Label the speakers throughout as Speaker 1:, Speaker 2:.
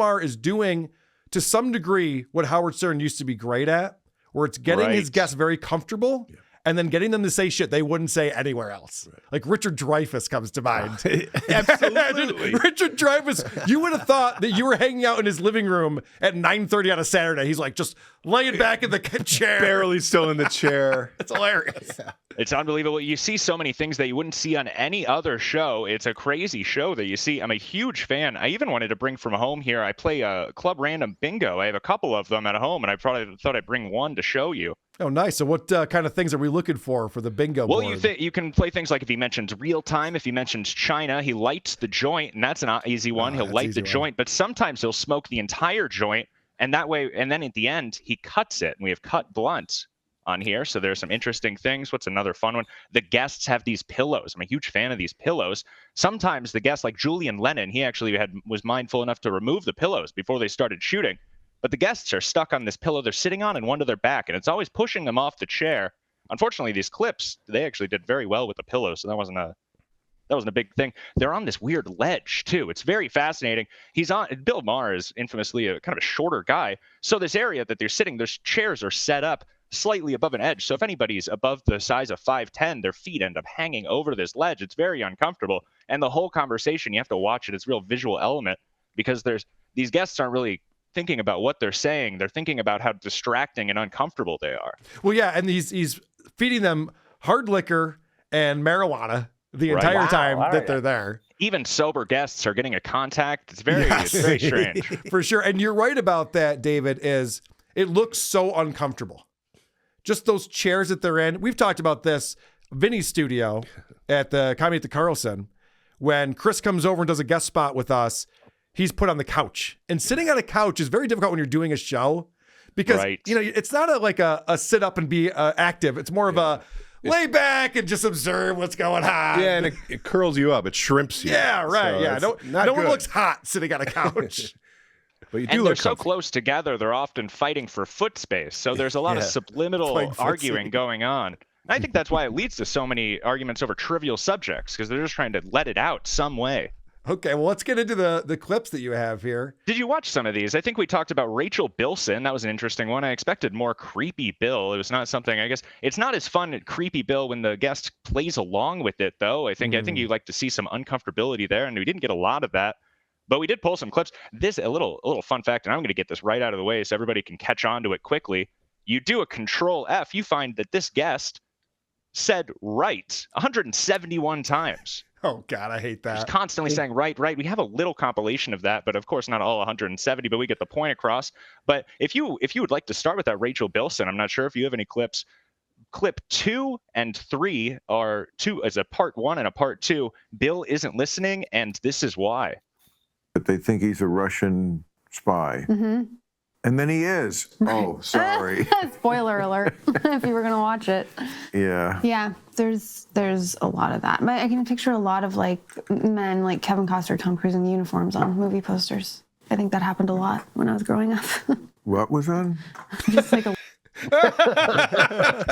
Speaker 1: Maher is doing, to some degree, what Howard Stern used to be great at, where it's getting his guests very comfortable and then getting them to say shit they wouldn't say anywhere else. Right. Like Richard Dreyfuss comes to mind.
Speaker 2: Absolutely.
Speaker 1: Richard Dreyfuss, you would have thought that you were hanging out in his living room at 9:30 on a Saturday. He's like just laying back in the chair.
Speaker 2: Barely still in the chair.
Speaker 1: It's hilarious.
Speaker 3: Yeah. It's unbelievable. You see so many things that you wouldn't see on any other show. It's a crazy show that you see. I'm a huge fan. I even wanted to bring from home here. I play a Club Random Bingo. I have a couple of them at home, and I probably thought I'd bring one to show you.
Speaker 1: Oh, nice. So what kind of things are we looking for the bingo board?
Speaker 3: Well, you can play things like if he mentions real time, if he mentions China, he lights the joint, and that's an easy one. He'll light the joint, but sometimes he'll smoke the entire joint, and that way, and then at the end, he cuts it, and we have cut blunts on here. So there's some interesting things. What's another fun one? The guests have these pillows. I'm a huge fan of these pillows. Sometimes the guests, like Julian Lennon, he actually was mindful enough to remove the pillows before they started shooting. But the guests are stuck on this pillow they're sitting on and one to their back, and it's always pushing them off the chair. Unfortunately, these clips, they actually did very well with the pillow, so that wasn't a big thing. They're on this weird ledge, too. It's very fascinating. Bill Maher is infamously a kind of a shorter guy, so this area that they're sitting, those chairs are set up slightly above an edge, so if anybody's above the size of 5'10", their feet end up hanging over this ledge. It's very uncomfortable, and the whole conversation, you have to watch it. It's a real visual element because these guests aren't really thinking about what they're saying. They're thinking about how distracting and uncomfortable they are.
Speaker 1: Well, yeah, and he's feeding them hard liquor and marijuana the entire time that they're there.
Speaker 3: Even sober guests are getting a contact. It's very strange.
Speaker 1: For sure. And you're right about that, David, is it looks so uncomfortable. Just those chairs that they're in. We've talked about this, Vinny's studio at the Comedy at the Carlson, when Chris comes over and does a guest spot with us, he's put on the couch. And sitting on a couch is very difficult when you're doing a show because, it's not a sit up and be active. It's more of a lay back and just observe what's going on.
Speaker 2: Yeah, and it curls you up. It shrimps you.
Speaker 1: Yeah, right. So no one looks hot sitting on a couch.
Speaker 2: But
Speaker 3: they're so close together, they're often fighting for foot space. So there's a lot of subliminal arguing going on. And I think that's why it leads to so many arguments over trivial subjects, because they're just trying to let it out some way.
Speaker 1: Okay, well, let's get into the clips that you have here.
Speaker 3: Did you watch some of these? I think we talked about Rachel Bilson. That was an interesting one. I expected more creepy Bill. It was not something, I guess. It's not as fun at creepy Bill when the guest plays along with it, though. I think you like to see some uncomfortability there, and we didn't get a lot of that. But we did pull some clips. A little fun fact, and I'm going to get this right out of the way so everybody can catch on to it quickly. You do a Control F, you find that this guest said right 171 times.
Speaker 1: Oh, God, I hate that.
Speaker 3: Just constantly saying right. We have a little compilation of that, but of course not all 170, but we get the point across. But if you would like to start with that Rachel Bilson, I'm not sure if you have any clips. Clip 2 and 3 are as a part 1 and a part 2. Bill isn't listening, and this is why.
Speaker 4: But they think he's a Russian spy. Mm-hmm. And then he is. Oh, sorry.
Speaker 5: Spoiler alert, if you were going to watch it.
Speaker 4: Yeah.
Speaker 5: Yeah, there's a lot of that. But I can picture a lot of men like Kevin Costner, Tom Cruise in uniforms on movie posters. I think that happened a lot when I was growing up.
Speaker 4: What was on?
Speaker 5: Just like a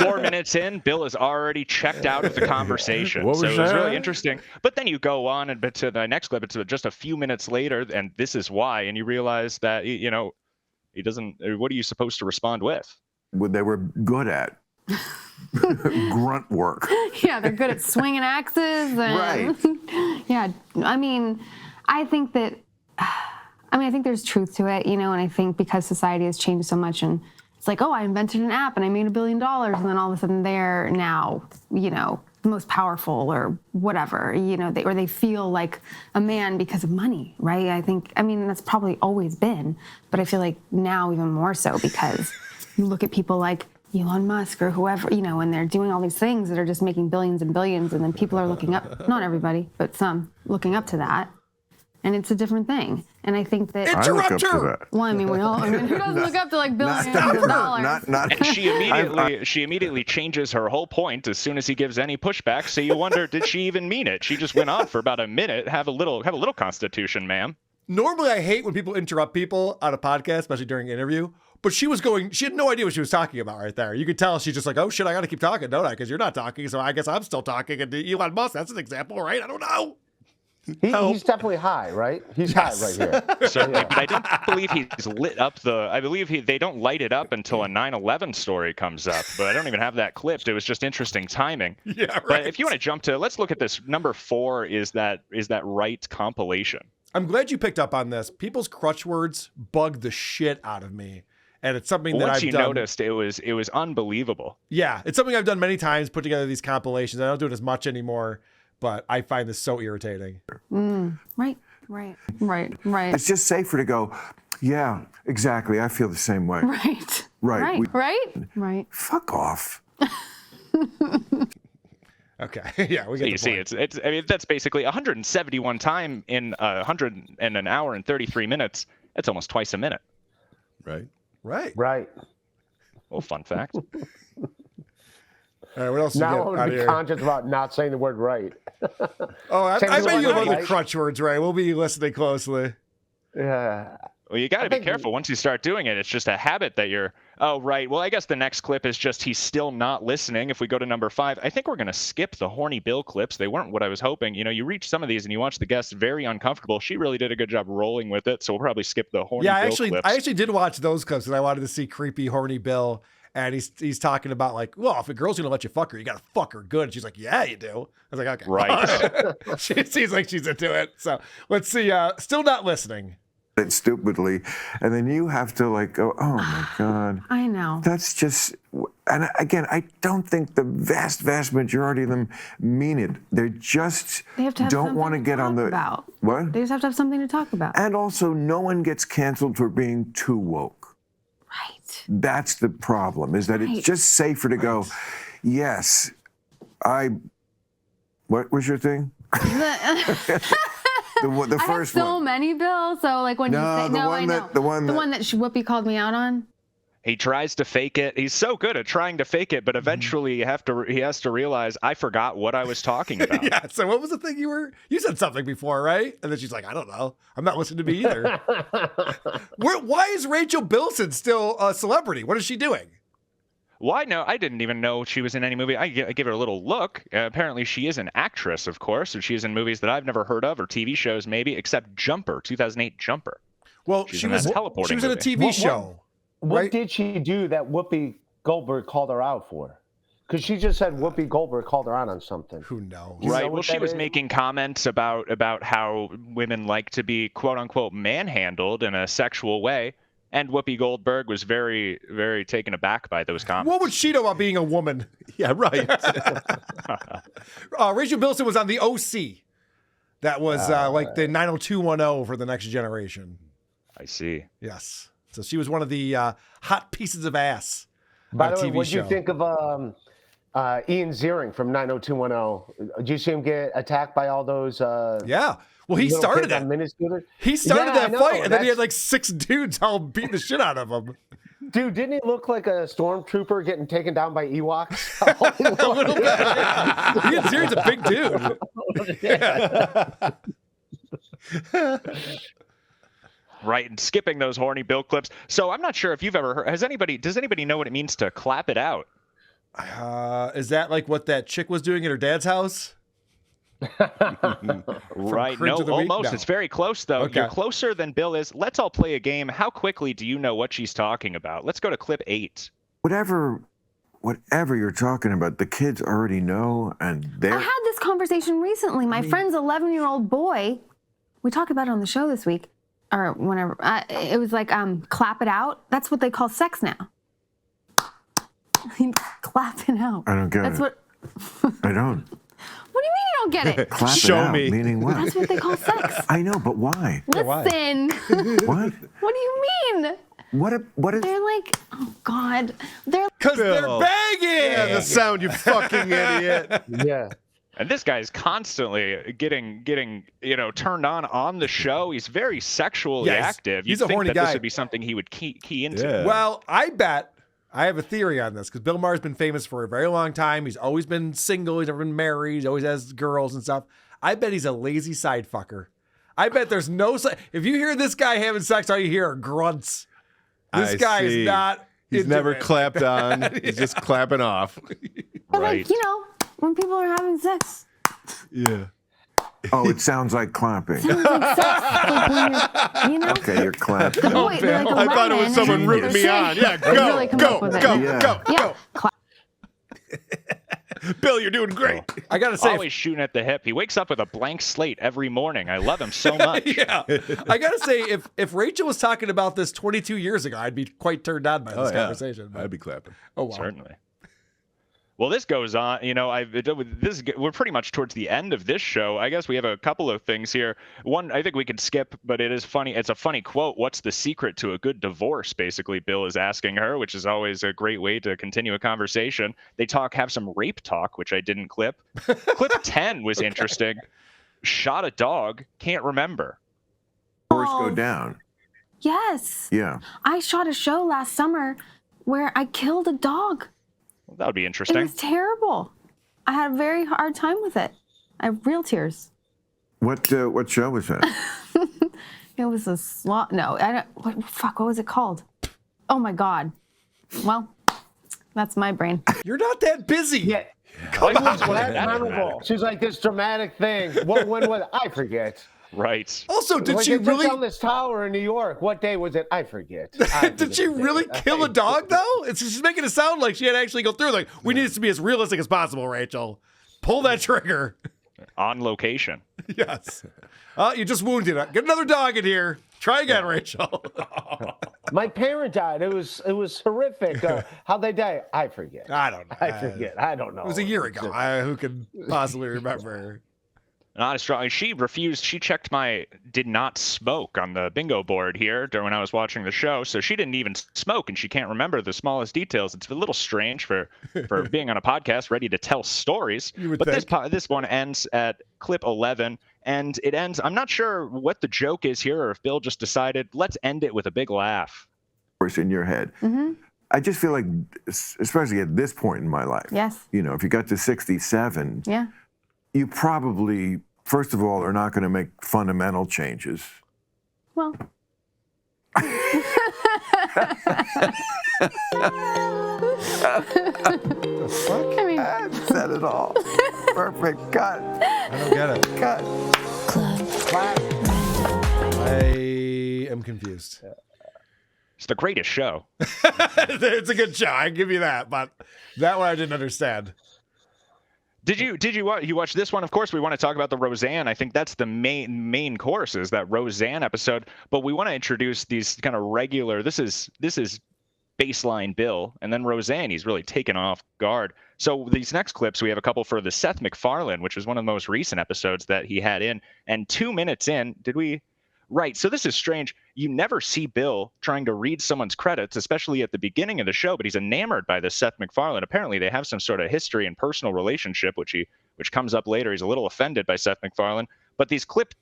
Speaker 3: 4 minutes in, Bill is already checked out of the conversation.
Speaker 2: What was
Speaker 3: so it was
Speaker 2: that?
Speaker 3: really interesting. But then you go on and to the next clip, it's just a few minutes later, and this is why, and you realize that, he doesn't. What are you supposed to respond with?
Speaker 4: What they were good at. Grunt work.
Speaker 5: Yeah, they're good at swinging axes.
Speaker 4: Right.
Speaker 5: Yeah, I think there's truth to it, and I think because society has changed so much, and it's like, oh, I invented an app and I made $1 billion, and then all of a sudden they're now, the most powerful or whatever, they feel like a man because of money, right? That's probably always been, but I feel like now even more so because you look at people like Elon Musk or whoever, and they're doing all these things that are just making billions and billions, and then people are looking up, not everybody, but some, looking up to that. And it's a different thing. And I think that...
Speaker 1: Interrupt her!
Speaker 5: Well, who doesn't look up to billions of dollars?
Speaker 3: And she immediately changes her whole point as soon as he gives any pushback. So you wonder, did she even mean it? She just went on for about a minute. Have a little constitution, ma'am.
Speaker 1: Normally, I hate when people interrupt people on a podcast, especially during an interview. But she had no idea what she was talking about right there. You could tell she's just like, oh shit, I got to keep talking, don't I? Because you're not talking, so I guess I'm still talking. And Elon Musk, that's an example, right? I don't know.
Speaker 6: He's definitely high, right? He's high right here.
Speaker 3: Certainly, but I don't believe he's lit up I believe they don't light it up until a 9/11 story comes up, but I don't even have that clipped. It was just interesting timing.
Speaker 1: Yeah, right.
Speaker 3: But if you want to jump to, let's look at this. Number 4 is that right compilation.
Speaker 1: I'm glad you picked up on this. People's crutch words bug the shit out of me. And it's something that
Speaker 3: Once
Speaker 1: I've
Speaker 3: you
Speaker 1: done.
Speaker 3: noticed, it was unbelievable.
Speaker 1: Yeah, it's something I've done many times, put together these compilations. I don't do it as much anymore, but I find this so irritating.
Speaker 5: Right.
Speaker 4: It's just safer to go, yeah, exactly. I feel the same way.
Speaker 5: Right.
Speaker 4: Right.
Speaker 5: Right.
Speaker 4: Fuck off.
Speaker 1: Okay. Yeah, we get the
Speaker 3: You see,
Speaker 1: point.
Speaker 3: it's. I mean, that's basically 171 time in 100 and an hour and 33 minutes. That's almost twice a minute.
Speaker 2: Right.
Speaker 6: Right.
Speaker 3: Oh, fun fact.
Speaker 1: All right, what else
Speaker 6: Now
Speaker 1: you
Speaker 6: I'm
Speaker 1: get out
Speaker 6: going to
Speaker 1: of
Speaker 6: be
Speaker 1: here?
Speaker 6: conscious about not saying the word right.
Speaker 1: Oh, I
Speaker 6: Same
Speaker 1: bet
Speaker 6: as
Speaker 1: you have
Speaker 6: one
Speaker 1: other
Speaker 6: night.
Speaker 1: crutch words, right? We'll be listening closely.
Speaker 6: Yeah.
Speaker 3: Well, you got to be
Speaker 6: think-
Speaker 3: careful. Once you start doing it, it's just a habit that you're. Oh, right. Well, I guess the next clip is just he's still not listening. If we go to number 5, I think we're going to skip the horny Bill clips. They weren't what I was hoping. You know, you reach some of these and you watch the guest very uncomfortable. She really did a good job rolling with it, so we'll probably skip the horny
Speaker 1: Yeah,
Speaker 3: Bill
Speaker 1: I
Speaker 3: clips.
Speaker 1: actually did watch those clips and I wanted to see creepy, horny Bill. And he's talking about like, well, if a girl's gonna let you fuck her, you gotta fuck her good. And she's like, yeah, you do. I was like, okay,
Speaker 3: Right.
Speaker 1: She seems like she's into it. So let's see. Still not listening.
Speaker 4: It stupidly. And then you have to like go, oh my God.
Speaker 5: I know.
Speaker 4: That's just, and again, I don't think the vast majority of them mean it. They're just
Speaker 5: They have to have
Speaker 4: don't want to
Speaker 5: something
Speaker 4: get on
Speaker 5: talk
Speaker 4: the
Speaker 5: about.
Speaker 4: what?
Speaker 5: They just have to have something to talk about.
Speaker 4: And also, no one gets canceled for being too woke.
Speaker 5: Right.
Speaker 4: That's the problem. Is that
Speaker 5: Right.
Speaker 4: it's just safer to go. Yes, What was your thing? The
Speaker 5: I have
Speaker 4: first
Speaker 5: so
Speaker 4: one.
Speaker 5: many, Bill. So like when
Speaker 4: No,
Speaker 5: you say
Speaker 4: the
Speaker 5: no,
Speaker 4: one
Speaker 5: I know
Speaker 4: that- the one that-
Speaker 5: that Whoopi called me out on.
Speaker 3: He tries to fake it. He's so good at trying to fake it, but eventually he has to realize I forgot what I was talking about.
Speaker 1: Yeah. So what was the thing you said something before, right? And then she's like, I don't know. I'm not listening to me either. Why is Rachel Bilson still a celebrity? What is she doing?
Speaker 3: Why? No, I didn't even know she was in any movie. I give her a little look. Apparently, she is an actress, of course, and she's in movies that I've never heard of or TV shows, maybe, except Jumper, 2008 Jumper.
Speaker 1: Well,
Speaker 3: She's
Speaker 1: she
Speaker 3: in
Speaker 1: was
Speaker 3: that teleporting
Speaker 1: she was in a
Speaker 3: movie.
Speaker 1: TV show.
Speaker 6: What
Speaker 1: Right?
Speaker 6: did she do that Whoopi Goldberg called her out for? Because she just said Whoopi Goldberg called her out on something.
Speaker 1: Who knows?
Speaker 6: You know
Speaker 3: Right.
Speaker 6: what
Speaker 3: Well, she
Speaker 6: that
Speaker 3: was
Speaker 6: is?
Speaker 3: making comments about how women like to be quote unquote manhandled in a sexual way, and Whoopi Goldberg was very, very taken aback by those comments.
Speaker 1: What would she know about being a woman?
Speaker 2: Yeah, right.
Speaker 1: Rachel Bilson was on the OC. That was like the 90210 for the next generation.
Speaker 3: I see.
Speaker 1: Yes. So she was one of the hot pieces of ass
Speaker 6: By
Speaker 1: on a
Speaker 6: the way,
Speaker 1: TV
Speaker 6: what do
Speaker 1: show.
Speaker 6: you think of Ian Ziering from 90210? Did you see him get attacked by all those?
Speaker 1: Yeah. Well, he
Speaker 6: little
Speaker 1: started
Speaker 6: kids on
Speaker 1: it.
Speaker 6: mini scooters?
Speaker 1: He started
Speaker 6: Yeah, I
Speaker 1: that
Speaker 6: know,
Speaker 1: fight, and then he had
Speaker 6: that's-
Speaker 1: like 6 dudes all beating the shit out of him.
Speaker 6: Dude, didn't he look like a stormtrooper getting taken down by Ewoks?
Speaker 1: A little bit. Ian Zier's a big dude.
Speaker 3: Right, and skipping those horny Bill clips. So I'm not sure if you've ever heard. Does anybody know what it means to clap it out?
Speaker 1: Is that like what that chick was doing at her dad's house?
Speaker 3: Right.
Speaker 1: Cringe
Speaker 3: No,
Speaker 1: of the Week?
Speaker 3: almost.
Speaker 1: No.
Speaker 3: It's very close, though.
Speaker 1: Okay.
Speaker 3: You're closer than Bill is. Let's all play a game. How quickly do you know what she's talking about? Let's go to clip 8.
Speaker 4: Whatever you're talking about, the kids already know, and
Speaker 5: I
Speaker 4: they're
Speaker 5: had this conversation recently. My friend's 11-year-old boy. We talked about it on the show this week, or whenever. It was like clap it out. That's what they call sex now. Clap it out.
Speaker 4: I don't get
Speaker 5: That's
Speaker 4: it.
Speaker 5: what.
Speaker 4: I don't.
Speaker 5: What do you mean you don't get it?
Speaker 4: Clap
Speaker 2: Show
Speaker 4: it out,
Speaker 2: me.
Speaker 4: meaning what?
Speaker 5: That's what they call sex.
Speaker 4: I know, but why?
Speaker 1: why?
Speaker 5: Listen.
Speaker 4: What?
Speaker 5: What do you mean?
Speaker 4: What is?
Speaker 5: They're like, oh God. They're
Speaker 1: Because they're
Speaker 2: Bill.
Speaker 1: banging.
Speaker 2: Yeah, the sound, you fucking idiot.
Speaker 6: Yeah.
Speaker 3: And this guy's constantly getting turned on the show. He's very sexually
Speaker 1: Yeah,
Speaker 3: active.
Speaker 1: he's
Speaker 3: You'd
Speaker 1: a
Speaker 3: think
Speaker 1: horny
Speaker 3: that
Speaker 1: guy.
Speaker 3: This would be something he would key into.
Speaker 2: Yeah.
Speaker 1: Well, I bet I have a theory on this because Bill Maher's been famous for a very long time. He's always been single. He's never been married. He always has girls and stuff. I bet he's a lazy side fucker. I bet there's no. If you hear this guy having sex, all you hear are grunts. This
Speaker 2: I
Speaker 1: guy
Speaker 2: see.
Speaker 1: is not.
Speaker 2: He's
Speaker 1: into
Speaker 2: never
Speaker 1: it.
Speaker 2: clapped on. He's just clapping off.
Speaker 5: they're
Speaker 3: Right.
Speaker 5: like, when people are having sex.
Speaker 2: Yeah.
Speaker 4: Oh, it sounds like clapping.
Speaker 5: Sounds like sex, like when you're, you know?
Speaker 4: Okay, you're clapping.
Speaker 5: The boy, they're like
Speaker 2: I thought it
Speaker 5: 11
Speaker 2: was someone
Speaker 5: and
Speaker 2: rooting me
Speaker 5: they're
Speaker 2: on. Yeah,
Speaker 5: they really come up with it.
Speaker 4: Yeah.
Speaker 5: Clap.
Speaker 2: Bill, you're doing great.
Speaker 1: I gotta say,
Speaker 3: Always shooting at the hip. He wakes up with a blank slate every morning. I love him so much.
Speaker 1: yeah, I gotta say, if Rachel was talking about this 22 years ago, I'd be quite turned on by this conversation.
Speaker 2: I'd be clapping.
Speaker 1: Oh wow.
Speaker 3: Certainly. Well, this goes on. You know, we're pretty much towards the end of this show. I guess we have a couple of things here. One, I think we could skip, but it is funny. It's a funny quote. What's the secret to a good divorce? Basically, Bill is asking her, which is always a great way to continue a conversation. They have some rape talk, which I didn't clip. Clip 10 was interesting. Shot a dog, can't remember.
Speaker 4: Scores go down.
Speaker 5: Yes.
Speaker 4: Yeah.
Speaker 5: I shot a show last summer where I killed a dog.
Speaker 3: Well, that would be
Speaker 5: It
Speaker 3: interesting.
Speaker 5: was terrible. I had a very hard time with it. I have real tears.
Speaker 4: What show was that?
Speaker 5: It was a slot. No, I don't. What was it called? Oh my God. Well, that's my brain.
Speaker 1: You're not that busy.
Speaker 6: Yeah.
Speaker 3: Come
Speaker 6: It was
Speaker 3: on.
Speaker 6: that
Speaker 3: That's
Speaker 6: memorable.
Speaker 3: dramatic.
Speaker 6: She's like this dramatic thing. When was it? I forget.
Speaker 3: Right.
Speaker 1: Also, did
Speaker 6: Like
Speaker 1: she
Speaker 6: they took
Speaker 1: really?
Speaker 6: down this tower in New York? What day was it? I forget.
Speaker 1: Did she really kill a dog though? She's making it sound like she had to actually go through. Like, we need this to be as realistic as possible, Rachel. Pull that trigger.
Speaker 3: On location.
Speaker 1: Yes. You just wounded her. Get another dog in here. Try again, Rachel.
Speaker 6: My parent died. It was horrific. How'd they die? I forget.
Speaker 1: I don't know.
Speaker 6: I forget. I don't know.
Speaker 1: It was a year ago. Who can possibly remember?
Speaker 3: Not as strong. She refused. She checked my did not smoke on the bingo board here during when I was watching the show. So she didn't even smoke, and she can't remember the smallest details. It's a little strange for being on a podcast ready to tell stories.
Speaker 1: You would
Speaker 3: But
Speaker 1: think.
Speaker 3: this one ends at clip 11, and it ends. I'm not sure what the joke is here, or if Bill just decided let's end it with a big laugh.
Speaker 4: Course, in your head.
Speaker 5: Mm-hmm.
Speaker 4: I just feel like, especially at this point in my life,
Speaker 5: Yes.
Speaker 4: you know, if you got to 67,
Speaker 5: Yeah.
Speaker 4: you probably, first of all, are not going to make fundamental changes.
Speaker 5: Well. I mean,
Speaker 4: I've said it all. Perfect. Cut.
Speaker 1: I don't get it.
Speaker 4: Cut.
Speaker 1: I am confused.
Speaker 3: It's the greatest show.
Speaker 1: It's a good show. I give you that, but that one I didn't understand.
Speaker 3: Did you watch this one? Of course, we want to talk about the Roseanne. I think that's the main course is that Roseanne episode. But we want to introduce these kind of regular. This is baseline Bill, and then Roseanne. He's really taken off guard. So these next clips, we have a couple for the Seth MacFarlane, which was one of the most recent episodes that he had in. And 2 minutes in, did we? Right. So this is strange. You never see Bill trying to read someone's credits, especially at the beginning of the show, but he's enamored by this Seth MacFarlane. Apparently they have some sort of history and personal relationship, which comes up later. He's a little offended by Seth MacFarlane. But these clip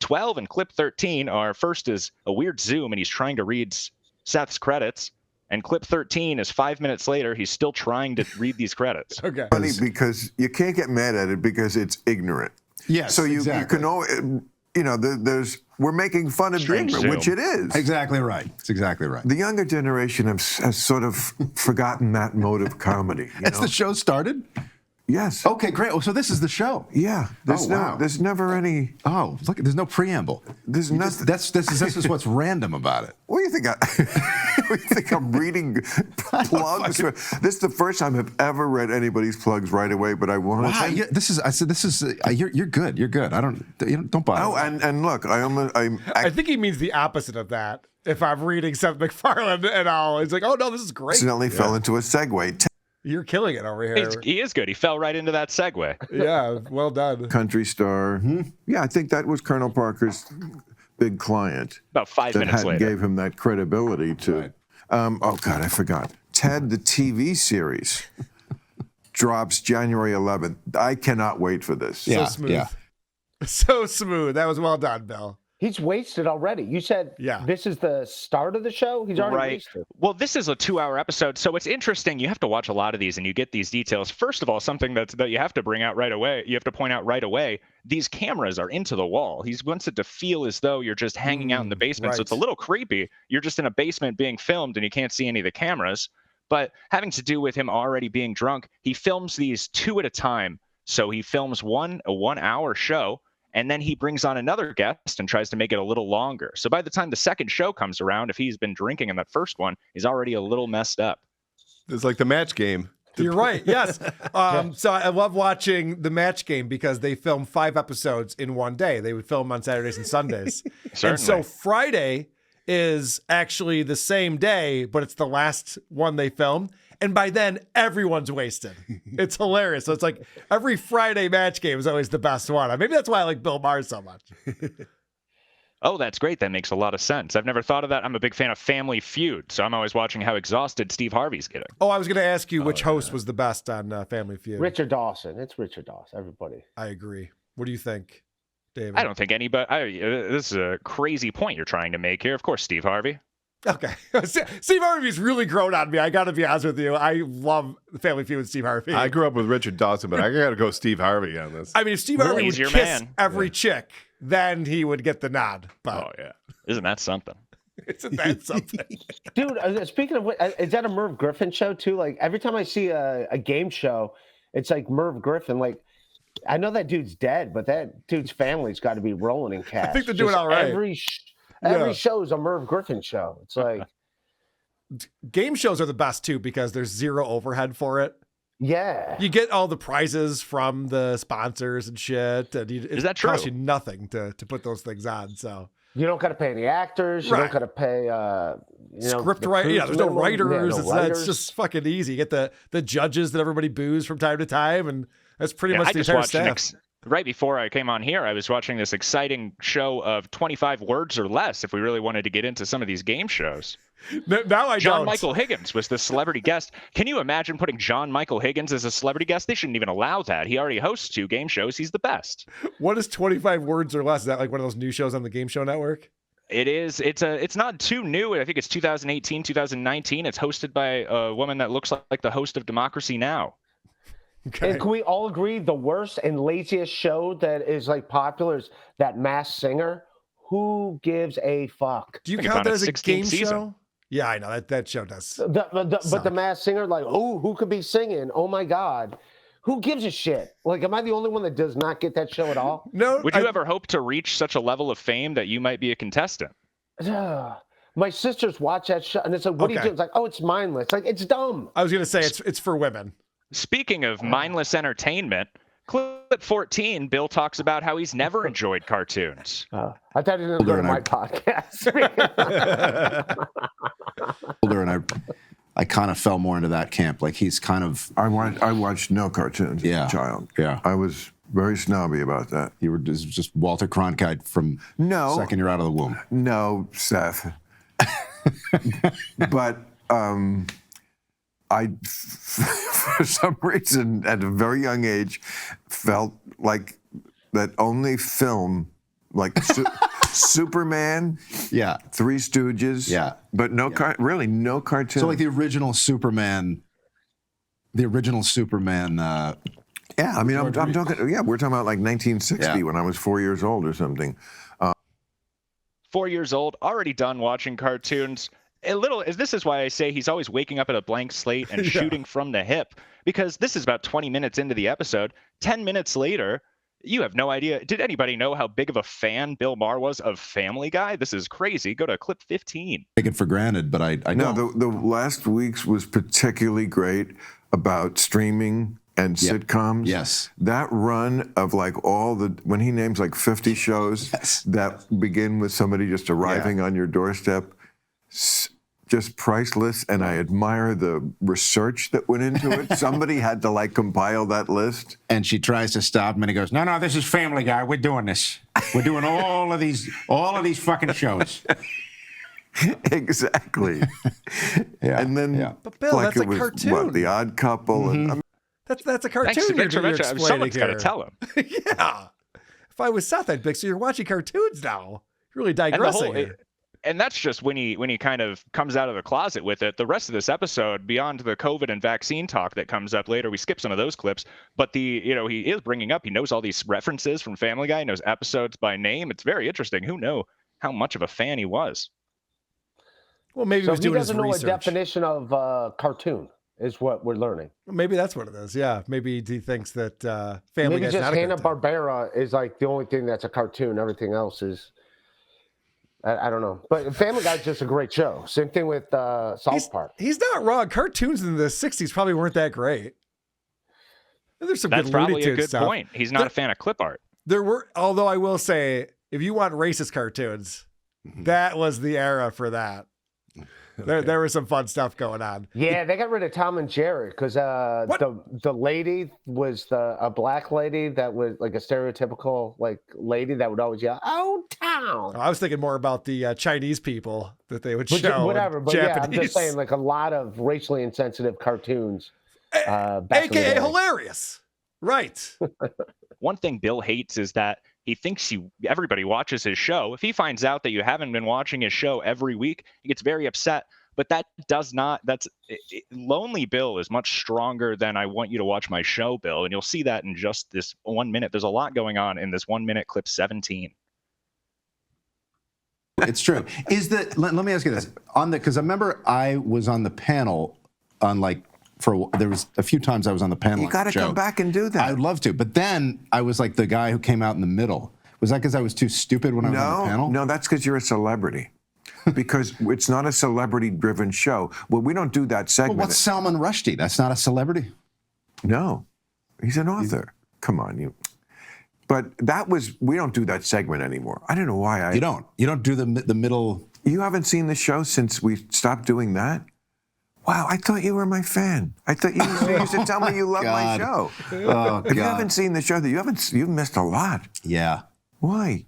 Speaker 3: 12 and clip 13 are first is a weird zoom and he's trying to read Seth's credits. And clip 13 is 5 minutes later. He's still trying to read these credits.
Speaker 1: Okay.
Speaker 4: Funny because you can't get mad at it because it's ignorant.
Speaker 7: Yes,
Speaker 4: So you
Speaker 7: exactly.
Speaker 4: can always, you know, we're making fun of the
Speaker 3: Strange
Speaker 4: ignorant, which
Speaker 3: zoom.
Speaker 4: it is.
Speaker 7: Exactly right. It's exactly right.
Speaker 4: The younger generation has sort of forgotten that mode of comedy. You
Speaker 7: Has
Speaker 4: know?
Speaker 7: the show started?
Speaker 4: Yes.
Speaker 7: Okay, great. Oh, so this is the show.
Speaker 4: Yeah.
Speaker 7: wow.
Speaker 4: There's never any.
Speaker 7: Oh, look, there's no preamble.
Speaker 4: There's nothing.
Speaker 7: This is what's random about it.
Speaker 4: What do you think? What do you think I'm reading plugs? This is the first time I've ever read anybody's plugs right away, but I want
Speaker 7: Wow,
Speaker 4: to.
Speaker 7: you're good. You're good. Don't bother.
Speaker 4: Oh, and look,
Speaker 1: I think he means the opposite of that. If I'm reading Seth MacFarlane and all, it's like, oh no, this is great.
Speaker 4: accidentally fell into a segue.
Speaker 1: You're killing it over here.
Speaker 3: He is good. He fell right into that segue.
Speaker 1: Yeah, well done.
Speaker 4: Country star. Yeah, I think that was Colonel Parker's big client.
Speaker 3: About 5
Speaker 4: that
Speaker 3: minutes later.
Speaker 4: gave him that credibility to.
Speaker 7: Right.
Speaker 4: Oh God, I forgot. Ted, the TV series, drops January 11th. I cannot wait for this.
Speaker 7: Yeah,
Speaker 1: smooth.
Speaker 7: yeah.
Speaker 1: So smooth. That was well done, Bill.
Speaker 6: He's wasted already. You said this is the start of the show? He's already wasted.
Speaker 3: Well, this is a 2-hour episode, so it's interesting. You have to watch a lot of these, and you get these details. First of all, something that you have to bring out right away. You have to point out right away. These cameras are into the wall. He wants it to feel as though you're just hanging out in the basement. So it's a little creepy. You're just in a basement being filmed, and you can't see any of the cameras. But having to do with him already being drunk, he films these 2 at a time. So he films a 1 hour show, and then he brings on another guest and tries to make it a little longer. So by the time the second show comes around, if he's been drinking in that first one, he's already a little messed up.
Speaker 2: It's like the match game.
Speaker 1: You're right. Yes. So I love watching the Match Game because they film 5 episodes in one day. They would film on Saturdays and Sundays.
Speaker 3: Certainly.
Speaker 1: And so Friday is actually the same day, but it's the last one they film. And by then, everyone's wasted. It's hilarious. So it's like every Friday Match Game is always the best one. Maybe that's why I like Bill Maher so much.
Speaker 3: Oh, that's great. That makes a lot of sense. I've never thought of that. I'm a big fan of Family Feud, so I'm always watching how exhausted Steve Harvey's getting.
Speaker 1: Oh, I was going to ask you which host was the best on Family Feud.
Speaker 6: Richard Dawson. It's Richard Dawson. Everybody.
Speaker 1: I agree. What do you think, David?
Speaker 3: I don't think anybody. This is a crazy point you're trying to make here. Of course, Steve Harvey.
Speaker 1: Okay. Steve Harvey's really grown on me. I got to be honest with you. I love Family Feud with Steve Harvey.
Speaker 2: I grew up with Richard Dawson, but I got to go Steve Harvey on this.
Speaker 1: I mean, if Steve Harvey
Speaker 3: He's
Speaker 1: would
Speaker 3: your
Speaker 1: kiss
Speaker 3: man.
Speaker 1: every chick, then he would get the nod. But
Speaker 3: Oh, yeah. Isn't that something?
Speaker 1: isn't that something?
Speaker 6: Dude, speaking of, is that a Merv Griffin show too? Like every time I see a game show, it's like Merv Griffin. Like I know that dude's dead, but that dude's family's got to be rolling in cash.
Speaker 1: I think they're doing
Speaker 6: Just
Speaker 1: all right.
Speaker 6: Every
Speaker 1: Yeah.
Speaker 6: show is a Merv Griffin show. It's like,
Speaker 1: Game shows are the best too because there's zero overhead for it.
Speaker 6: yeah.
Speaker 1: You get all the prizes from the sponsors and shit. And
Speaker 3: Is that true?
Speaker 1: It costs you nothing to put those things on. So
Speaker 6: You don't got to pay any actors. You
Speaker 1: Right.
Speaker 6: don't got to pay,
Speaker 1: script
Speaker 6: the
Speaker 1: writer. Yeah,
Speaker 6: crew's
Speaker 1: there's no
Speaker 6: minimum.
Speaker 1: writers.
Speaker 6: Yeah, no
Speaker 1: It's
Speaker 6: writers.
Speaker 1: just fucking easy. You get the judges that everybody boos from time to time, and that's pretty
Speaker 3: Yeah,
Speaker 1: much
Speaker 3: I
Speaker 1: the
Speaker 3: just
Speaker 1: entire
Speaker 3: watched
Speaker 1: staff.
Speaker 3: right before I came on here, I was watching this exciting show of 25 words or less if we really wanted to get into some of these game shows.
Speaker 1: Now I
Speaker 3: John
Speaker 1: don't.
Speaker 3: Michael Higgins was the celebrity guest. Can you imagine putting John Michael Higgins as a celebrity guest? They shouldn't even allow that. He already hosts 2 game shows. He's the best.
Speaker 1: What is 25 words or less? Is that like one of those new shows on the Game Show Network?
Speaker 3: It is. It's not too new. I think it's 2018, 2019. It's hosted by a woman that looks like the host of Democracy Now!
Speaker 1: Okay.
Speaker 6: And can we all agree the worst and laziest show that is like popular is that Masked Singer? Who gives a fuck?
Speaker 1: Do you
Speaker 3: I think
Speaker 1: count
Speaker 3: it's on
Speaker 1: that as a
Speaker 3: its 16th
Speaker 1: game
Speaker 3: season.
Speaker 1: show? Yeah, I know that show does.
Speaker 6: But the Masked Singer, like, oh, who could be singing? Oh my God. Who gives a shit? Like, am I the only one that does not get that show at all?
Speaker 1: No.
Speaker 3: Would you ever hope to reach such a level of fame that you might be a contestant?
Speaker 6: My sisters watch that show, and it's like, what do you
Speaker 1: Okay.
Speaker 6: do? It's like, oh, it's mindless. Like, it's dumb.
Speaker 1: I was gonna say it's for women.
Speaker 3: Speaking of mindless entertainment, clip 14, Bill talks about how he's never enjoyed cartoons.
Speaker 6: I thought you didn't go to my podcast.
Speaker 7: Older, and I kind of fell more into that camp. Like he's kind of
Speaker 4: I watched no cartoons as
Speaker 7: Yeah.
Speaker 4: a child.
Speaker 7: Yeah.
Speaker 4: I was very snobby about that.
Speaker 7: you were just Walter Cronkite from
Speaker 4: No.
Speaker 7: second year out of the womb.
Speaker 4: No, Seth. But I, for some reason, at a very young age, felt like that only film, like Superman,
Speaker 7: Yeah.
Speaker 4: Three Stooges,
Speaker 7: Yeah.
Speaker 4: but really no cartoon.
Speaker 7: So like the original Superman.
Speaker 4: Yeah, I mean, I'm talking. Yeah, we're talking about like 1960
Speaker 7: Yeah.
Speaker 4: when I was 4 years old or something.
Speaker 3: 4 years old, already done watching cartoons. This is why I say he's always waking up at a blank slate and shooting from the hip, because this is about 20 minutes into the episode. 10 minutes later, you have no idea. Did anybody know how big of a fan Bill Maher was of Family Guy? This is crazy. Go to clip 15.
Speaker 7: Take it for granted, but I
Speaker 4: No,
Speaker 7: don't.
Speaker 4: the last week's was particularly great about streaming and sitcoms.
Speaker 7: Yes.
Speaker 4: That run of like when he names like 50 shows that begin with somebody just arriving on your doorstep, just priceless. And I admire the research that went into it. Somebody had to like compile that list.
Speaker 7: And she tries to stop him, and he goes, "No, this is Family Guy. We're doing this. We're doing all of these fucking shows."
Speaker 4: Exactly.
Speaker 7: Yeah.
Speaker 4: And then
Speaker 7: Yeah.
Speaker 1: But Bill,
Speaker 4: like
Speaker 1: that's
Speaker 4: it
Speaker 1: a
Speaker 4: was
Speaker 1: cartoon.
Speaker 4: What, The Odd Couple. And, I mean,
Speaker 1: That's a cartoon.
Speaker 3: Thanks for
Speaker 1: you're
Speaker 3: mentioning.
Speaker 1: explaining
Speaker 3: Someone's got to
Speaker 1: here.
Speaker 3: tell him.
Speaker 1: Yeah. If I was Seth, I'd be like, so you're watching cartoons now. You're really
Speaker 3: And the
Speaker 1: digressing
Speaker 3: whole,
Speaker 1: here.
Speaker 3: and that's just when he kind of comes out of the closet with it. The rest of this episode, beyond the COVID and vaccine talk that comes up later, we skip some of those clips, but he is bringing up, he knows all these references from Family Guy, he knows episodes by name. It's very interesting. Who knew how much of a fan he was?
Speaker 1: Well, maybe he
Speaker 6: So
Speaker 1: was
Speaker 6: he
Speaker 1: doing his
Speaker 6: doesn't know
Speaker 1: research.
Speaker 6: a definition of cartoon. is what we're learning.
Speaker 1: Maybe that's what it is. Yeah, maybe he thinks that Family
Speaker 6: Maybe
Speaker 1: Guy's
Speaker 6: just
Speaker 1: not a cartoon.
Speaker 6: Hanna-Barbera is like the only thing that's a cartoon. Everything else is, I don't know. But Family Guy's just a great show. Same thing with South Park.
Speaker 1: He's not wrong. Cartoons in the 60s probably weren't that great. There's some
Speaker 3: That's
Speaker 1: good Looney
Speaker 3: probably a
Speaker 1: Tunes
Speaker 3: good
Speaker 1: stuff.
Speaker 3: point. He's not a fan of clip art.
Speaker 1: There were, although I will say, if you want racist cartoons, that was the era for that. There was some fun stuff going on.
Speaker 6: Yeah, they got rid of Tom and Jerry because the lady was a black lady that was like a stereotypical like lady that would always yell, "Oh, town!"
Speaker 1: I was thinking more about the Chinese people that they would show.
Speaker 6: Whatever, but
Speaker 1: Japanese.
Speaker 6: yeah, I'm just saying like a lot of racially insensitive cartoons. Back in the
Speaker 1: AKA
Speaker 6: day.
Speaker 1: hilarious. Right.
Speaker 3: One thing Bill hates is that he thinks everybody watches his show. If he finds out that you haven't been watching his show every week, he gets very upset. But that does not, Lonely Bill is much stronger than I want you to watch my show, Bill. And you'll see that in just this 1 minute. There's a lot going on in this 1 minute clip 17.
Speaker 7: It's true. Let me ask you this. Because I remember I was on the panel on there was a few times I was on the panel.
Speaker 4: You got to come back and do that.
Speaker 7: I would love to. But then I was like the guy who came out in the middle. Was that because I was too stupid when I was on the panel?
Speaker 4: No, that's because you're a celebrity. Because it's not a celebrity-driven show. Well, we don't do that segment.
Speaker 7: Well, what's Salman Rushdie? That's not a celebrity?
Speaker 4: No. He's an author. Come on, you. But we don't do that segment anymore. I don't know why.
Speaker 7: You don't do the middle.
Speaker 4: You haven't seen the show since we stopped doing that? Wow, I thought you were my fan. I thought you used to tell me you love my show.
Speaker 7: Oh,
Speaker 4: if you haven't seen the show, you've missed a lot.
Speaker 7: Yeah.
Speaker 4: Why?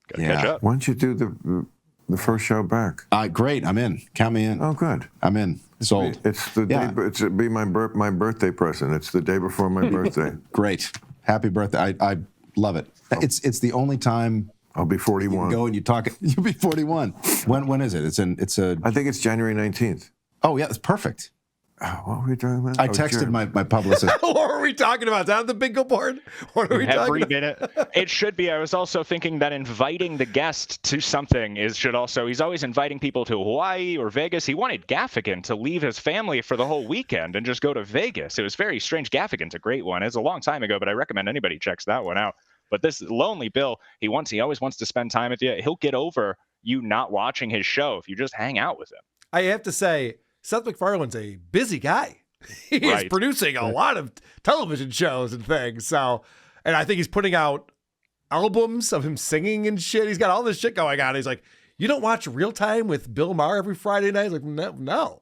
Speaker 3: Gotta catch up.
Speaker 4: Why don't you do the first show back?
Speaker 7: Great, I'm in. Count me in.
Speaker 4: Oh, good.
Speaker 7: I'm in. Sold.
Speaker 4: It's the day. It'd be my birthday present. It's the day before my birthday.
Speaker 7: Great. Happy birthday. I love it. It's the only time
Speaker 4: I'll be 41.
Speaker 7: you can go and you talk. You'll be 41. When is it?
Speaker 4: I think it's January 19th.
Speaker 7: Oh yeah, it's perfect.
Speaker 4: What were we talking about?
Speaker 7: I texted my publicist.
Speaker 1: What were we talking about? Is that the bingo board? What are we talking
Speaker 3: Every
Speaker 1: about?
Speaker 3: minute. It should be. I was also thinking that inviting the guest to something he's always inviting people to Hawaii or Vegas. He wanted Gaffigan to leave his family for the whole weekend and just go to Vegas. It was very strange. Gaffigan's a great one. It's a long time ago, but I recommend anybody checks that one out. But this Lonely Bill, he always wants to spend time with you. He'll get over you not watching his show if you just hang out with him.
Speaker 1: I have to say, Seth MacFarlane's a busy guy. He is producing a lot of television shows and things. So, and I think he's putting out albums of him singing and shit. He's got all this shit going on. He's like, you don't watch Real Time with Bill Maher every Friday night? He's like, no.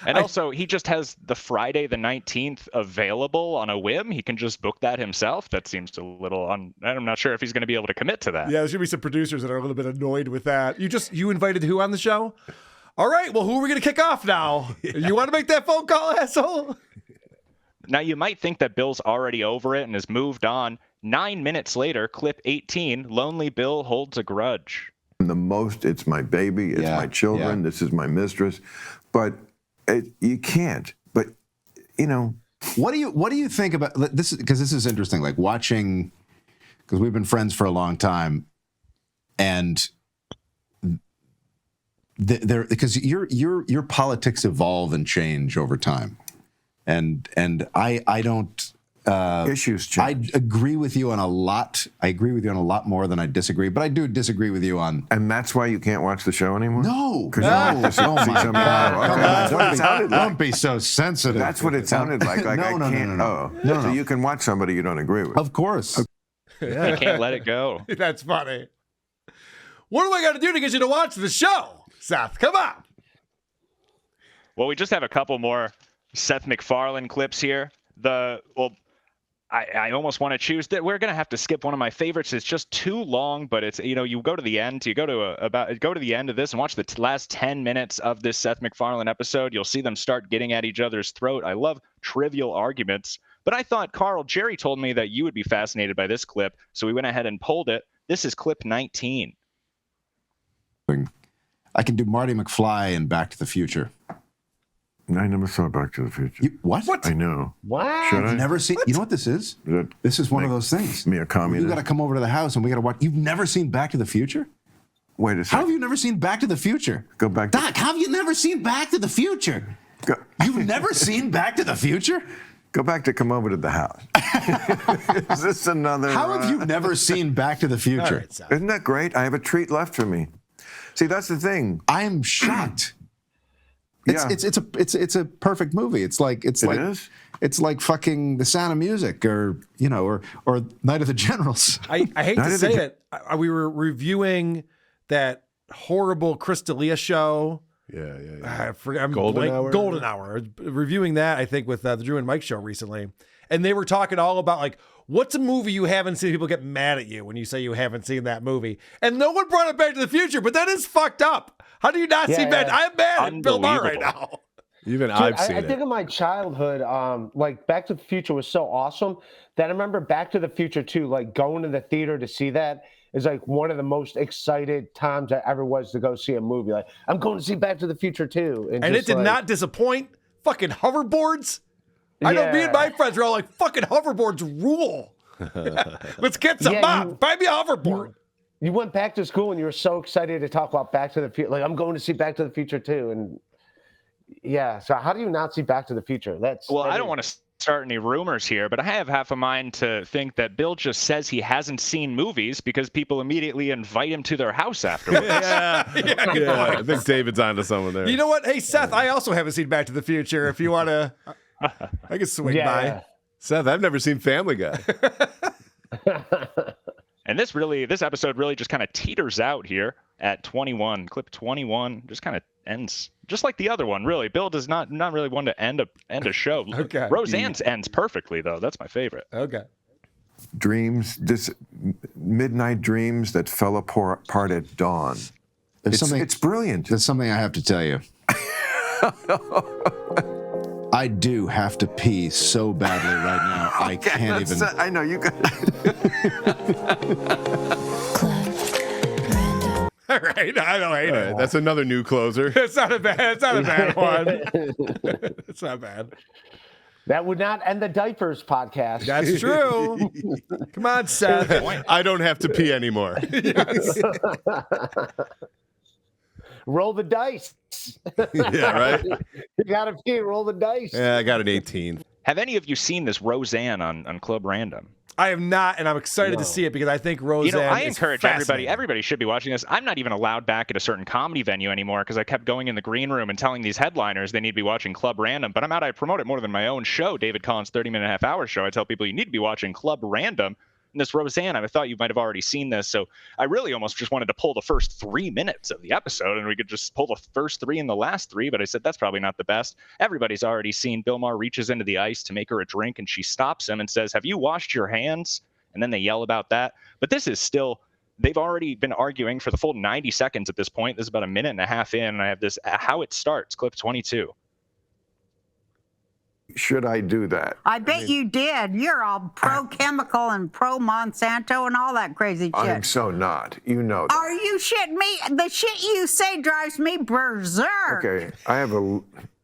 Speaker 3: And also, he just has the Friday the 19th available on a whim. He can just book that himself. That seems a little I'm not sure if he's going to be able to commit to that.
Speaker 1: Yeah, there's going to be some producers that are a little bit annoyed with that. You invited who on the show? All right, well, who are we going to kick off now? You want to make that phone call, asshole?
Speaker 3: Now, you might think that Bill's already over it and has moved on. 9 minutes later, clip 18, Lonely Bill holds a grudge.
Speaker 4: It's my baby, it's my children, this is my mistress. But you can't. But,
Speaker 7: What do you think about this? Because this is interesting, like watching, because we've been friends for a long time, and because your politics evolve and change over time, and I don't
Speaker 4: issues change.
Speaker 7: I agree with you on a lot. I agree with you on a lot more than I disagree, but I do disagree with you on.
Speaker 4: And that's why you can't watch the show anymore?
Speaker 7: No, don't be so sensitive.
Speaker 4: That's what it sounded like. No. So you can watch somebody you don't agree with.
Speaker 7: Of course.
Speaker 3: I can't let it go.
Speaker 1: That's funny. What do I got to do to get you to watch the show, Seth? Come on.
Speaker 3: Well, we just have a couple more Seth MacFarlane clips here. I almost want to choose that. We're going to have to skip one of my favorites. It's just too long, but it's, you go to the end, you go to the end of this and watch the last 10 minutes of this Seth MacFarlane episode. You'll see them start getting at each other's throat. I love trivial arguments, but I thought, Carl, Jerry told me that you would be fascinated by this clip. So we went ahead and pulled it. This is clip 19.
Speaker 7: I can do Marty McFly in Back to the Future.
Speaker 4: I never saw Back to the Future.
Speaker 7: What?
Speaker 4: I know.
Speaker 6: What?
Speaker 4: Should I?
Speaker 7: Never seen. You know what this is? This is one of those things.
Speaker 4: Me a communist.
Speaker 7: You got to come over to the house and we got to watch. You've never seen Back to the Future?
Speaker 4: Wait a second.
Speaker 7: How have you never seen Back to the Future?
Speaker 4: Go back.
Speaker 7: Doc, how have you never seen Back to the Future? You've never seen Back to the Future?
Speaker 4: Go back to come over to the house. Is this another?
Speaker 7: How have you never seen Back to the Future?
Speaker 1: Right, Seth.
Speaker 4: Isn't that great? I have a treat left for me. See, that's the thing.
Speaker 7: I am shocked. It's a perfect movie. It's like fucking The Sound of Music, or Night of the Generals.
Speaker 1: I hate to say it. We were reviewing that horrible Chris D'Elia show.
Speaker 2: Yeah.
Speaker 1: Golden Hour. Reviewing that, I think, with the Drew and Mike show recently. And they were talking all about, like, what's a movie you haven't seen? People get mad at you when you say you haven't seen that movie. And no one brought it Back to the Future, but that is fucked up. How do you not see Back? I'm mad at Bill Maher right now.
Speaker 2: Even I've seen it.
Speaker 6: I think of my childhood, like Back to the Future was so awesome that I remember Back to the Future 2, like going to the theater to see that is like one of the most excited times I ever was to go see a movie. Like, I'm going to see Back to the Future 2.
Speaker 1: And it did not disappoint. Fucking hoverboards. I know me and my friends are all like, fucking hoverboards rule. Let's get some up. Buy me a hoverboard.
Speaker 6: You went back to school and you were so excited to talk about Back to the Future. Like, I'm going to see Back to the Future 2. And yeah, so how do you not see Back to the Future?
Speaker 3: I don't want to start any rumors here, but I have half a mind to think that Bill just says he hasn't seen movies because people immediately invite him to their house afterwards.
Speaker 2: Yeah, I think David's onto someone there.
Speaker 1: You know what? Hey, Seth, I also haven't seen Back to the Future. If you want to, I can swing by.
Speaker 6: Yeah.
Speaker 2: Seth, I've never seen Family Guy.
Speaker 3: And this episode really just kind of teeters out here at 21. Clip 21 just kind of ends just like the other one, really. Bill does not really want to end a show.
Speaker 1: Okay.
Speaker 3: Roseanne's ends perfectly, though. That's my favorite.
Speaker 1: Okay.
Speaker 4: Dreams, midnight dreams that fell apart at dawn. It's brilliant.
Speaker 7: There's something I have to tell you. I do have to pee so badly right now. I can't even.
Speaker 4: I know you got.
Speaker 1: All right, I don't hate it.
Speaker 2: That's another new closer.
Speaker 1: It's not a bad one. It's not bad.
Speaker 6: That would not end the Diapers podcast.
Speaker 1: That's true. Come on, Seth.
Speaker 2: I don't have to pee anymore.
Speaker 1: Yes.
Speaker 6: Roll the dice.
Speaker 2: Yeah, right?
Speaker 6: You got to pee, roll the dice.
Speaker 2: Yeah, I got an 18.
Speaker 3: Have any of you seen this Roseanne on Club Random?
Speaker 1: I have not, and I'm excited to see it because I think Roseanne
Speaker 3: I
Speaker 1: is
Speaker 3: encourage
Speaker 1: fascinating.
Speaker 3: everybody should be watching this. I'm not even allowed back at a certain comedy venue anymore because I kept going in the green room and telling these headliners they need to be watching Club Random. But I promote it more than my own show, David Collins' 30-minute-and-a-half-hour show. I tell people you need to be watching Club Random. And this Roseanne, I thought you might have already seen this, so I really almost just wanted to pull the first 3 minutes of the episode, and we could just pull the first 3 and the last 3, but I said that's probably not the best. Everybody's already seen Bill Maher reaches into the ice to make her a drink, and she stops him and says, "Have you washed your hands?" And then they yell about that. But this is still, they've already been arguing for the full 90 seconds at this point. This is about a minute and a half in, and I have this, how it starts, clip 22.
Speaker 4: Should I do that?
Speaker 8: I bet you did. You're all pro-chemical and pro-Monsanto and all that crazy shit.
Speaker 4: I'm so not. You know that.
Speaker 8: Are you shitting me? The shit you say drives me berserk.
Speaker 4: Okay, I have a.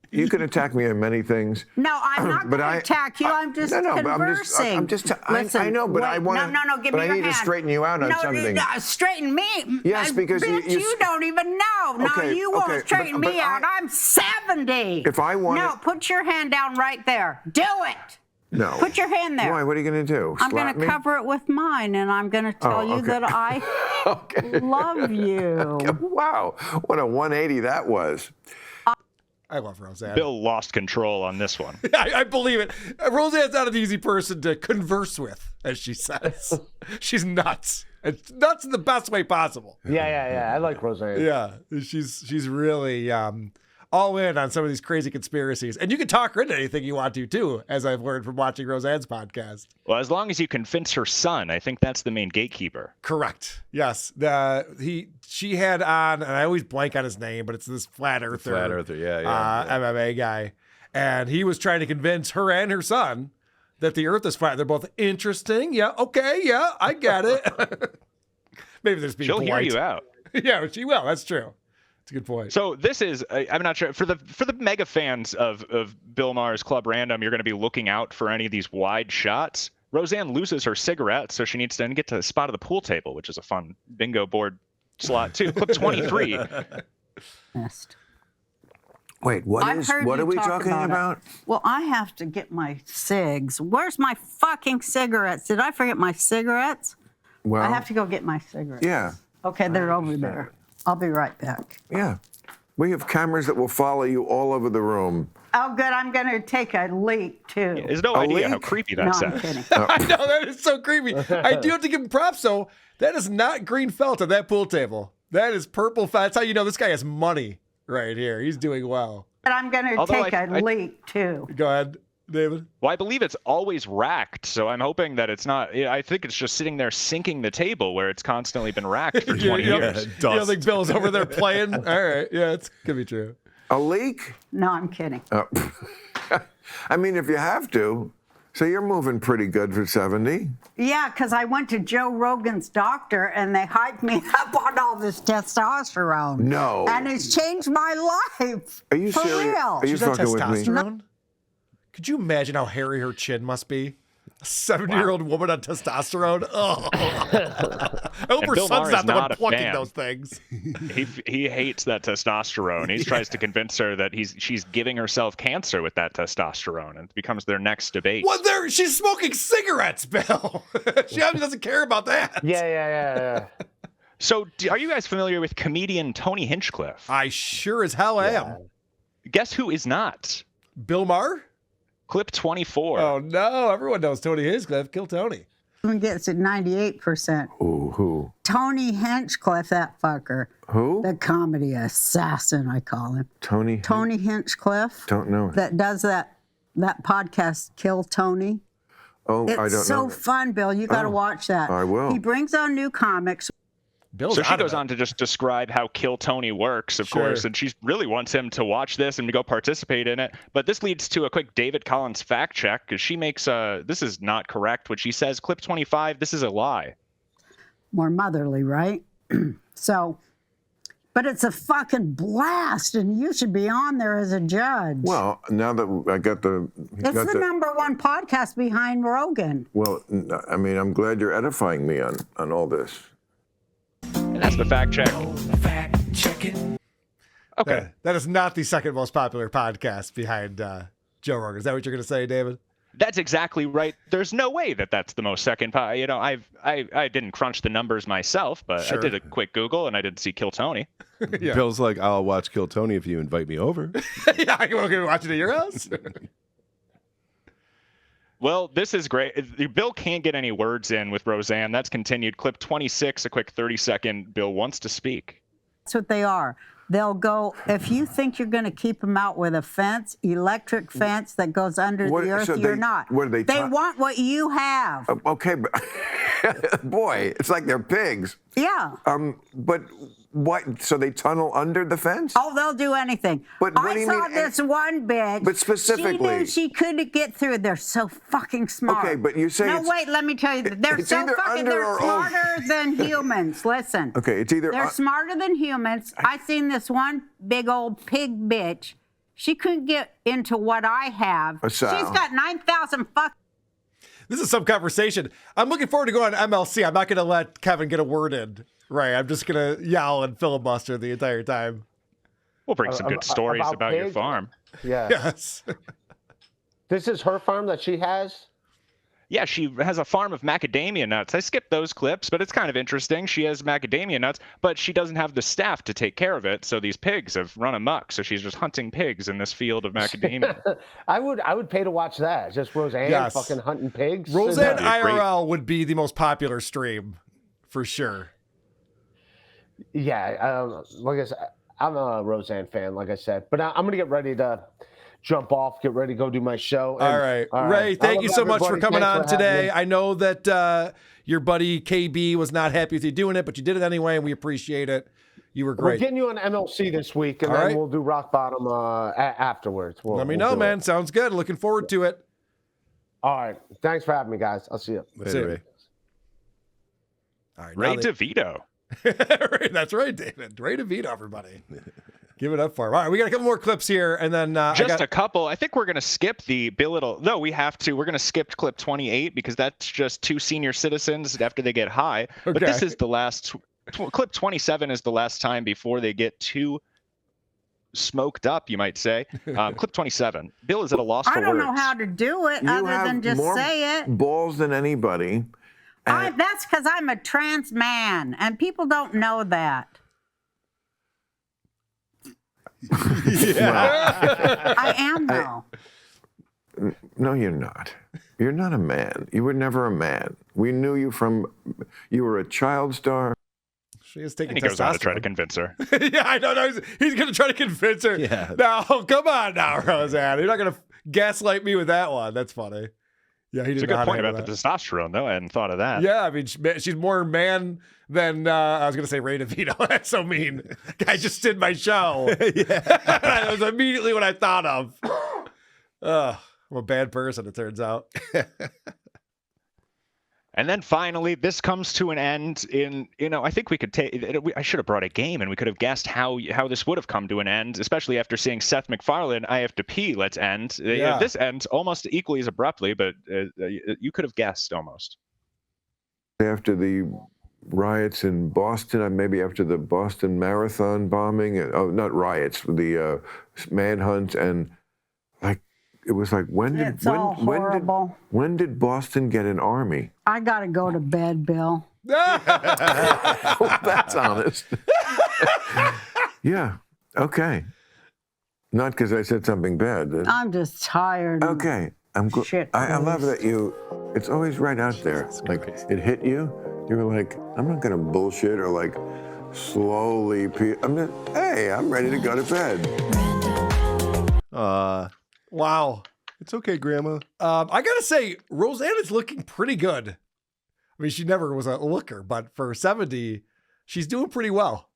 Speaker 4: You can attack me on many things.
Speaker 8: No, I'm not going to attack you. I'm just conversing. Listen,
Speaker 4: I know, but I want to.
Speaker 8: No, give me your hand.
Speaker 4: But I need to straighten you out on something.
Speaker 8: No, straighten me?
Speaker 4: Yes, because
Speaker 8: bitch, you don't even know.
Speaker 4: Okay,
Speaker 8: no, you won't straighten me out. I'm 70.
Speaker 4: If I want
Speaker 8: No, put your hand down right there. Do it.
Speaker 4: No.
Speaker 8: Put your hand there.
Speaker 4: Why? What are you going to do?
Speaker 8: I'm going to cover it with mine, and I'm going to tell you that I love you.
Speaker 4: Wow, what a 180 that was.
Speaker 1: I love Roseanne.
Speaker 3: Bill lost control on this one.
Speaker 1: I believe it. Roseanne's not an easy person to converse with, as she says. She's nuts. It's nuts in the best way possible.
Speaker 6: Yeah. I like Roseanne.
Speaker 1: Yeah, she's really all in on some of these crazy conspiracies. And you can talk her into anything you want to, too, as I've learned from watching Roseanne's podcast.
Speaker 3: Well, as long as you convince her son, I think that's the main gatekeeper.
Speaker 1: Correct. Yes. She had on, and I always blank on his name, but it's this flat earther.
Speaker 2: Yeah.
Speaker 1: MMA guy. And he was trying to convince her and her son that the earth is flat. They're both interesting. Yeah. Okay. Yeah. I get it. Maybe there's being
Speaker 3: She'll
Speaker 1: polite.
Speaker 3: hear you out.
Speaker 1: Yeah, she will. That's true. That's a good point.
Speaker 3: So this is, I'm not sure, for the mega fans of Bill Maher's Club Random, you're going to be looking out for any of these wide shots. Roseanne loses her cigarette, so she needs to get to the spot of the pool table, which is a fun bingo board slot too. Clip 23.
Speaker 4: Wait, what are we talking about?
Speaker 8: Well, I have to get my cigs. Where's my fucking cigarettes? Did I forget my cigarettes?
Speaker 4: Well,
Speaker 8: I have to go get my cigarettes.
Speaker 4: Yeah.
Speaker 8: Okay, they're over there. I'll be right back.
Speaker 4: Yeah. We have cameras that will follow you all over the room.
Speaker 8: Oh, good. I'm going to take a leak, too.
Speaker 3: There's no idea how creepy that
Speaker 8: No,
Speaker 3: sounds.
Speaker 8: I'm kidding.
Speaker 1: I know, that is so creepy. I do have to give him props, though. That is not green felt on that pool table. That is purple felt. That's how you know this guy has money right here. He's doing well.
Speaker 8: But I'm going to take a leak, too.
Speaker 1: Go ahead, David.
Speaker 3: Well, I believe it's always racked, so I'm hoping that it's not. I think it's just sitting there sinking the table where it's constantly been racked for 20 years.
Speaker 1: You don't think Bill's over there playing? All right. Yeah, it's could be true.
Speaker 4: A leak?
Speaker 8: No, I'm kidding.
Speaker 4: I mean, if you have to. So you're moving pretty good for 70.
Speaker 8: Yeah, because I went to Joe Rogan's doctor and they hyped me up on all this testosterone.
Speaker 4: No.
Speaker 8: And it's changed my life.
Speaker 4: Are you
Speaker 8: For
Speaker 4: serious?
Speaker 8: real.
Speaker 4: Are you
Speaker 1: She's got
Speaker 4: fucking with me?
Speaker 1: testosterone? Could you imagine how hairy her chin must be? A 70-year-old woman on testosterone? Oh. I hope her
Speaker 3: Bill
Speaker 1: son's
Speaker 3: Maher
Speaker 1: not
Speaker 3: is
Speaker 1: the one
Speaker 3: not a
Speaker 1: plucking
Speaker 3: fan.
Speaker 1: those things.
Speaker 3: He hates that testosterone. He tries to convince her that she's giving herself cancer with that testosterone, and it becomes their next debate.
Speaker 1: Well, she's smoking cigarettes, Bill. She obviously doesn't care about that.
Speaker 6: Yeah.
Speaker 3: So, are you guys familiar with comedian Tony Hinchcliffe?
Speaker 1: I sure as hell am.
Speaker 3: Guess who is not?
Speaker 1: Bill Maher?
Speaker 3: Clip 24.
Speaker 1: Oh, no. Everyone knows Tony Hinchcliffe. Kill Tony.
Speaker 8: He gets it 98%.
Speaker 4: Ooh, who?
Speaker 8: Tony Hinchcliffe, that fucker.
Speaker 4: Who?
Speaker 8: The comedy assassin, I call him.
Speaker 4: Tony
Speaker 8: Hinchcliffe.
Speaker 4: Don't know.
Speaker 8: That does that podcast, Kill Tony.
Speaker 4: Oh, I don't know.
Speaker 8: It's so fun, Bill. You got to watch that.
Speaker 4: I will.
Speaker 8: He brings on new comics.
Speaker 1: Bill's
Speaker 3: So she
Speaker 1: out of
Speaker 3: goes
Speaker 1: it.
Speaker 3: on to just describe how Kill Tony works, of
Speaker 1: Sure.
Speaker 3: course, and she really wants him to watch this and to go participate in it. But this leads to a quick David Collins fact check, because she makes this is not correct. What she says, clip 25, this is a lie.
Speaker 8: More motherly, right? But it's a fucking blast, and you should be on there as a judge.
Speaker 4: Well, now that I got the...
Speaker 8: It's the #1 podcast behind Rogan.
Speaker 4: Well, I mean, I'm glad you're edifying me on all this.
Speaker 3: And that's the fact check. Okay.
Speaker 1: That is not the second most popular podcast behind Joe Rogan. Is that what you're going to say, David?
Speaker 3: That's exactly right. There's no way that that's the most second. I didn't crunch the numbers myself, but
Speaker 1: Sure.
Speaker 3: I did a quick Google and I didn't see Kill Tony.
Speaker 1: Yeah.
Speaker 2: Bill's like, I'll watch Kill Tony if you invite me over.
Speaker 1: Yeah, you want to watch it at your house?
Speaker 3: Well, this is great. Bill can't get any words in with Roseanne. That's continued. Clip 26, a quick 30-second. Bill wants to speak.
Speaker 8: That's what they are. They'll go, if you think you're going to keep them out with a fence, electric fence that goes under
Speaker 4: What-
Speaker 8: the earth,
Speaker 4: so
Speaker 8: you're
Speaker 4: they-
Speaker 8: not.
Speaker 4: what are they
Speaker 8: They
Speaker 4: ta-
Speaker 8: want what you have.
Speaker 4: Okay, but... Boy, it's like they're pigs.
Speaker 8: Yeah.
Speaker 4: But what? So they tunnel under the fence?
Speaker 8: Oh, they'll do anything.
Speaker 4: But what do
Speaker 8: I
Speaker 4: you
Speaker 8: saw
Speaker 4: mean,
Speaker 8: this one bitch.
Speaker 4: but specifically-
Speaker 8: She knew she couldn't get through. They're so fucking smart.
Speaker 4: Okay, but you say
Speaker 8: No,
Speaker 4: it's-
Speaker 8: wait, let me tell you. They're
Speaker 4: It's
Speaker 8: so
Speaker 4: either
Speaker 8: fucking,
Speaker 4: under
Speaker 8: they're
Speaker 4: or over.
Speaker 8: smarter than humans. Listen.
Speaker 4: Okay, it's either...
Speaker 8: They're smarter than humans. I seen this one big old pig bitch. She couldn't get into what I have.
Speaker 4: A sow.
Speaker 8: She's got 9,000 fuck.
Speaker 1: This is some conversation. I'm looking forward to going on MLC. I'm not going to let Kevin get a word in. Right. I'm just going to yell and filibuster the entire time.
Speaker 3: We'll bring some good stories about your
Speaker 6: pigs?
Speaker 3: farm.
Speaker 6: Yeah.
Speaker 1: Yes.
Speaker 6: This is her farm that she has?
Speaker 3: Yeah, she has a farm of macadamia nuts. I skipped those clips, but it's kind of interesting. She has macadamia nuts, but she doesn't have the staff to take care of it. So these pigs have run amok. So she's just hunting pigs in this field of macadamia.
Speaker 6: I would pay to watch that. Just Roseanne
Speaker 1: Yes.
Speaker 6: fucking hunting pigs.
Speaker 1: Roseanne
Speaker 3: That'd be great.
Speaker 1: IRL would be the most popular stream for sure.
Speaker 6: Yeah, like I said, I'm a Roseanne fan, like I said. But I'm going to get ready to jump off, get ready to go do my show. And-
Speaker 1: All right. Ray, thank
Speaker 6: I
Speaker 1: you
Speaker 6: love
Speaker 1: so much for
Speaker 6: everybody.
Speaker 1: coming
Speaker 6: Thanks
Speaker 1: on
Speaker 6: for having
Speaker 1: today.
Speaker 6: me.
Speaker 1: I know that your buddy KB was not happy with you doing it, but you did it anyway, and we appreciate it. You were
Speaker 6: We're
Speaker 1: great.
Speaker 6: getting you on MLC this week, and
Speaker 1: All
Speaker 6: then
Speaker 1: right.
Speaker 6: we'll do Rock Bottom afterwards.
Speaker 1: Let me
Speaker 6: we'll
Speaker 1: know,
Speaker 6: do
Speaker 1: man.
Speaker 6: it.
Speaker 1: Sounds good. Looking forward to it.
Speaker 6: All right. Thanks for having me, guys. I'll see you.
Speaker 2: Later, Ray.
Speaker 1: All right.
Speaker 3: Ray
Speaker 1: now
Speaker 3: DeVito.
Speaker 1: That's right, David. Ray DeVito, everybody. Give it up for him. All right, we got a couple more clips here, and then
Speaker 3: Just a couple. I think we're going to skip the Bill. No, we have to. We're going to skip clip 28 because that's just two senior citizens after they get high. But this
Speaker 1: Okay.
Speaker 3: is the last. Clip 27 is the last time before they get two smoked up, you might say. Clip 27. Bill is at a loss for
Speaker 8: I don't
Speaker 3: words.
Speaker 8: know how to do it
Speaker 4: You
Speaker 8: other
Speaker 4: have
Speaker 8: than just
Speaker 4: more
Speaker 8: say it.
Speaker 4: balls than anybody.
Speaker 8: That's because I'm a trans man, and people don't know that. I am, though.
Speaker 4: No, you're not. You're not a man. You were never a man. We knew you you were a child star.
Speaker 1: She is taking
Speaker 3: And he goes on to try to
Speaker 1: testosterone.
Speaker 3: convince her.
Speaker 1: Yeah, I don't know. He's going to try to convince her.
Speaker 2: Yeah.
Speaker 1: No, come on now, Roseanne. You're not going to gaslight me with that one. That's funny. Yeah, he
Speaker 3: It's
Speaker 1: did
Speaker 3: a
Speaker 1: not
Speaker 3: good point
Speaker 1: handle
Speaker 3: about the
Speaker 1: that.
Speaker 3: testosterone, though. I hadn't thought of that.
Speaker 1: Yeah, I mean, she's more man than, I was going to say Ray DeVito. That's so mean. I just did my show. That was immediately what I thought of. I'm a bad person, it turns out.
Speaker 3: And then finally, this comes to an end in, I think we could I should have brought a game and we could have guessed how this would have come to an end, especially after seeing Seth MacFarlane, I have to pee, let's end.
Speaker 1: Yeah.
Speaker 3: This ends almost equally as abruptly, but you could have guessed almost.
Speaker 4: After the riots in Boston, maybe after the Boston Marathon bombing, not riots, the manhunt, and it was like, when did Boston get an army?
Speaker 8: I got to go to bed, Bill.
Speaker 4: That's honest. Yeah. Okay. Not because I said something bad.
Speaker 8: I'm just tired.
Speaker 4: Okay. I'm good.
Speaker 8: Shit
Speaker 4: I love
Speaker 8: faced.
Speaker 4: that it's always right out there. Like, it hit you. You were like, I'm not going to bullshit or like slowly pee. I'm ready to go to bed.
Speaker 1: Wow.
Speaker 2: It's okay, Grandma.
Speaker 1: I got to say, Roseanne is looking pretty good. I mean, she never was a looker, but for 70, she's doing pretty well.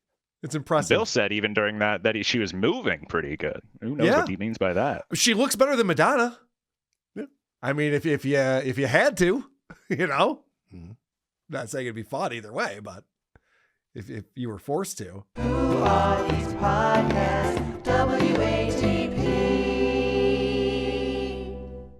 Speaker 1: It's impressive.
Speaker 3: Bill said even during that she was moving pretty good. Who knows what he means by that?
Speaker 1: She looks better than Madonna.
Speaker 2: Yeah.
Speaker 1: I mean, if you had to, Not saying it'd be fun either way, but if you were forced to.